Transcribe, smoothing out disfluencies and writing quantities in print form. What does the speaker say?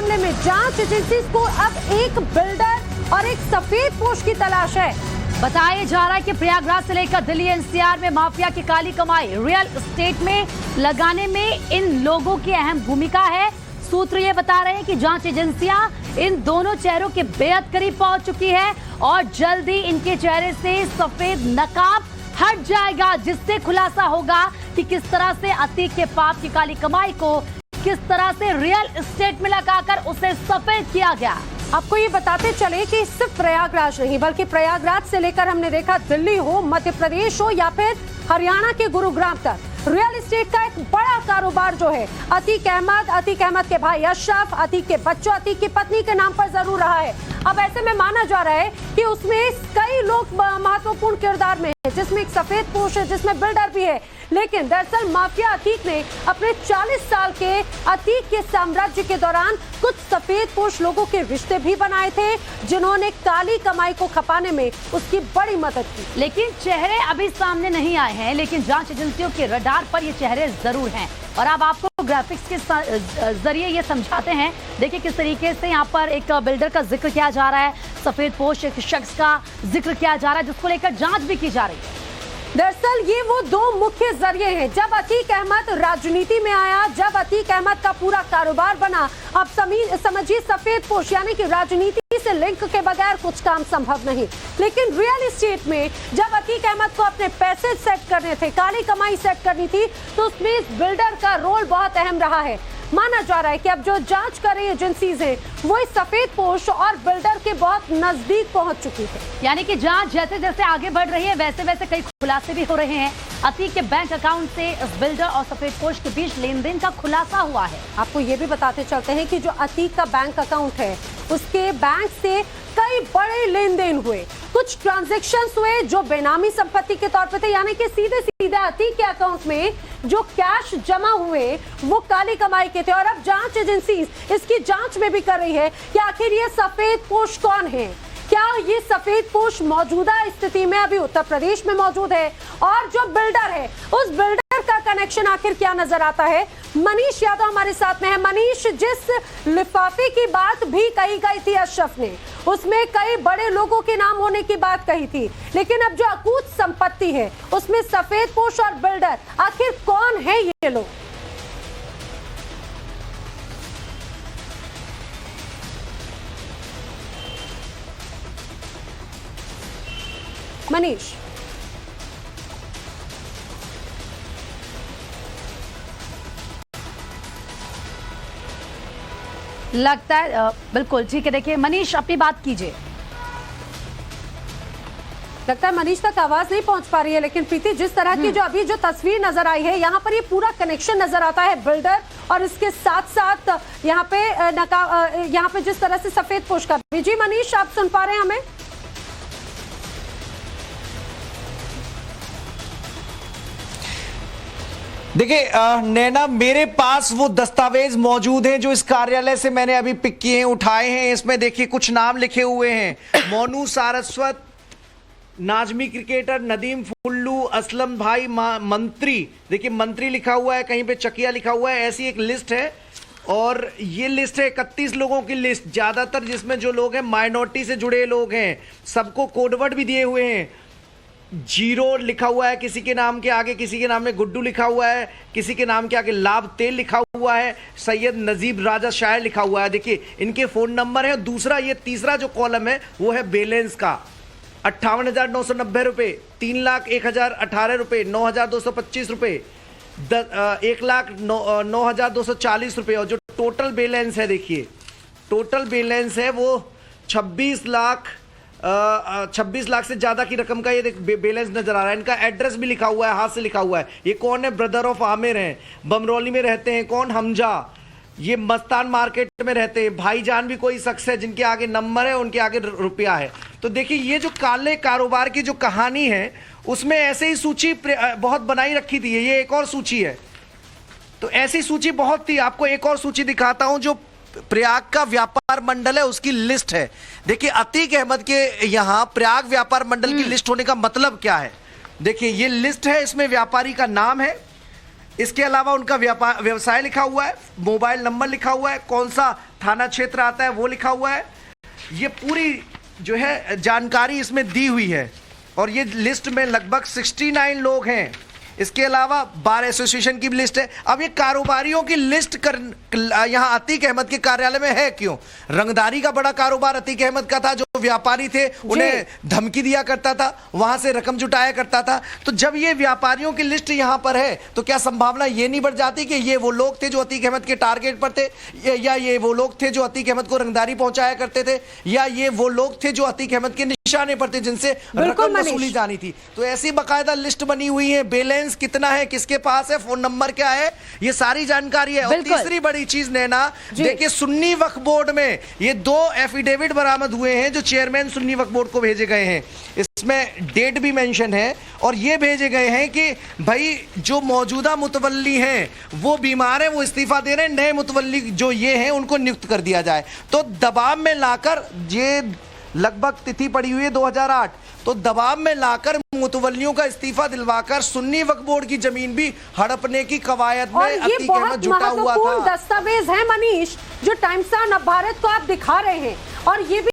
मामले में जांच एजेंसी को अब एक बिल्डर और एक सफेदपोश की तलाश है। बताया जा रहा है कि प्रयागराज से लेकर दिल्ली एनसीआर में माफिया की काली कमाई रियल एस्टेट में लगाने में इन लोगों की अहम भूमिका है। सूत्र ये बता रहे हैं कि जांच एजेंसियां इन दोनों चेहरों के बेहद करीब पहुंच चुकी है और जल्दी इनके चेहरे से सफेद नकाब हट जाएगा, जिससे खुलासा होगा कि किस तरह से अतीक के पाप की काली कमाई को किस तरह से रियल एस्टेट में लगाकर उसे सफेद किया गया। आपको ये बताते चले कि सिर्फ प्रयागराज नहीं बल्कि प्रयागराज से लेकर हमने देखा दिल्ली हो, मध्य प्रदेश हो या फिर हरियाणा के गुरुग्राम तक रियल एस्टेट का एक बड़ा कारोबार जो है अतीक अहमद के भाई अशरफ, अतीक के बच्चों, अतीक की पत्नी के नाम पर जरूर रहा है। अब ऐसे में माना जा रहा है कि उसमें कई लोग महत्वपूर्ण किरदार में है, जिसमें एक सफेदपोश है, जिसमें बिल्डर भी है। लेकिन दरअसल माफिया अतीक ने अपने 40 साल के अतीक के साम्राज्य के दौरान कुछ सफेदपोश लोगों के रिश्ते भी बनाए थे, जिन्होंने काली कमाई को खपाने में उसकी बड़ी मदद की। लेकिन चेहरे अभी सामने नहीं आए हैं, लेकिन जांच एजेंसियों के रडार पर ये चेहरे जरूर हैं। और अब आपको ग्राफिक्स के जरिए ये समझाते हैं। देखिए किस तरीके से यहाँ पर एक बिल्डर का जिक्र किया जा रहा है, सफेदपोश एक शख्स का जिक्र किया जा रहा है, जिसको लेकर जांच भी की जा रही है। दरअसल ये वो दो मुख्य जरिए हैं। जब अतीक अहमद राजनीति में आया, जब अतीक अहमद का पूरा कारोबार बना, अब समझिए सफेदपोश यानी कि राजनीति से लिंक के बगैर कुछ काम संभव नहीं। लेकिन रियल एस्टेट में जब अतीक अहमद को अपने पैसे सेट करने थे, काली कमाई सेट करनी थी, तो उसमें इस बिल्डर का रोल बहुत अहम रहा है। माना जा रहा है कि अब जो जांच कर रही एजेंसीज है वो इस सफेदपोश और बिल्डर के बहुत नजदीक पहुंच चुकी है। यानी कि जांच जैसे जैसे आगे बढ़ रही है वैसे वैसे कई खुलासे भी हो रहे हैं। अतीक के बैंक अकाउंट से इस बिल्डर और सफेदपोश के बीच लेन देन का खुलासा हुआ है। आपको ये भी बताते चलते हैं कि जो अतीक का बैंक अकाउंट है उसके बैंक से कई बड़े लेन देन हुए, कुछ ट्रांजैक्शंस हुए जो बेनामी संपत्ति के तौर पे थे, यानी कि सीधे सीधे अतीक के अकाउंट में जो कैश जमा हुए वो काली कमाई के थे। और अब जांच एजेंसी इसकी जांच में भी कर रही है कि आखिर ये सफेदपोश कौन है। क्या ये सफेदपोश मौजूदा स्थिति में अभी उत्तर प्रदेश में मौजूद है, और जो बिल्डर है उस बिल्डर का कनेक्शन आखिर क्या नजर आता है। मनीष यादव हमारे साथ में है। मनीष, जिस लिफाफे की बात भी कही गई थी अशरफ ने, उसमें कई बड़े लोगों के नाम होने की बात कही थी, लेकिन अब जो अकूत संपत्ति है उसमें सफेदपोश और बिल्डर, आखिर कौन है ये लोग? मनीष, लगता है बिल्कुल ठीक है। देखिए मनीष, अपनी बात कीजिए। लगता है मनीष तक आवाज नहीं पहुंच पा रही है, लेकिन प्रीति, जिस तरह की जो अभी जो तस्वीर नजर आई है, यहाँ पर ये पूरा कनेक्शन नजर आता है बिल्डर और इसके साथ साथ यहाँ पे जिस तरह से सफेदपोश का भी। जी मनीष, आप सुन पा रहे हैं हमें? देखिए नैना, मेरे पास वो दस्तावेज मौजूद हैं जो इस कार्यालय से मैंने अभी पिक किए हैं, उठाए हैं। इसमें देखिए कुछ नाम लिखे हुए हैं: मोनू सारस्वत, नाजमी क्रिकेटर, नदीम फुल्लू, असलम भाई मंत्री। देखिए मंत्री लिखा हुआ है, कहीं पे चकिया लिखा हुआ है। ऐसी एक लिस्ट है और ये लिस्ट है 31 लोगों की लिस्ट, ज्यादातर जिसमें जो लोग हैं माइनॉरिटी से जुड़े लोग हैं। सबको कोडवर्ड भी दिए हुए हैं। जीरो लिखा हुआ है किसी के नाम के आगे, किसी के नाम में गुड्डू लिखा हुआ है, किसी के नाम के आगे लाभ तेल लिखा हुआ है, सैयद नजीब राजा शायर लिखा हुआ है। देखिए इनके फोन नंबर है। दूसरा, ये तीसरा जो कॉलम है वो है बैलेंस का: 58,990 रुपए, 3,01,018 रुपए, 9,225 रुपए, 1,09,240 रुपए। और जो टोटल बैलेंस है, देखिए टोटल बैलेंस है वो 26 लाख से ज्यादा की रकम का ये बैलेंस नजर आ रहा है। इनका एड्रेस भी लिखा हुआ है, हाथ से लिखा हुआ है। ये कौन है? ब्रदर ऑफ आमिर हैं, बमरौली में रहते हैं। कौन? हमजा। ये मस्तान मार्केट में रहते हैं। भाईजान भी कोई शख्स है जिनके आगे नंबर है, उनके आगे रुपया है। तो देखिए ये जो काले कारोबार की जो कहानी है उसमें ऐसे ही सूची बहुत बनाई रखी थी। ये एक और सूची है, तो ऐसी सूची बहुत थी। आपको एक और सूची दिखाता हूं जो प्रयाग का व्यापार मंडल है उसकी लिस्ट है। देखिए अतीक अहमद के यहां प्रयाग व्यापार मंडल की लिस्ट होने का मतलब क्या है। देखिए ये लिस्ट है, इसमें व्यापारी का नाम है, इसके अलावा उनका व्यवसाय लिखा हुआ है, मोबाइल नंबर लिखा हुआ है, कौन सा थाना क्षेत्र आता है वो लिखा हुआ है। ये पूरी जो है जानकारी इसमें दी हुई है और ये लिस्ट में लगभग 69 लोग हैं। इसके अलावा बार एसोसिएशन की भी लिस्ट है। अब ये कारोबारियों की लिस्ट यहां अतीक अहमद के कार्यालय में है क्यों? रंगदारी का बड़ा कारोबार अतीक अहमद का था, जो व्यापारी थे उन्हें धमकी दिया करता था, वहां से रकम जुटाया करता था। तो जब ये व्यापारियों की लिस्ट यहां पर है तो क्या संभावना ये नहीं बढ़ जाती कि ये वो लोग थे जो अतीक अहमद के टारगेट पर थे, या ये वो लोग थे जो अतीक अहमद को रंगदारी पहुंचाया करते थे, या ये वो लोग थे जो अतीक अहमद के निशाने पर थे जिनसे रकम वसूली जानी थी? तो ऐसी बाकायदा लिस्ट बनी हुई है, बैलेंस कितना है, किसके पास है, फोन नंबर क्या है, ये सारी जानकारी है। और तीसरी बड़ी चीज नैना, देखिए सुन्नी वक्फ बोर्ड में ये 2 एफिडेविट बरामद हुए हैं जो चेयरमैन सुन्नी वक्फ बोर्ड को भेजे गए हैं। इसमें डेट भी मेंशन है और ये भेजे गए हैं कि भाई जो मौजूदा मुतवल्ली हैं वो बीमार है, वो इस्तीफा दे रहे हैं, नए मुतवल्ली जो ये हैं उनको नियुक्त कर दिया जाए। तो दबाव में लाकर, ये लगभग तिथि पड़ी हुई है 2008, तो दबाव में लाकर मुतवल्लियों का इस्तीफा दिलवाकर सुन्नी वक्फ बोर्ड की जमीन भी हड़पने की कवायद में अतीक अहमद जुटा हुआ था। दस्तावेज है मनीष जो टाइम्स ऑफ भारत को आप दिखा रहे हैं, और ये भी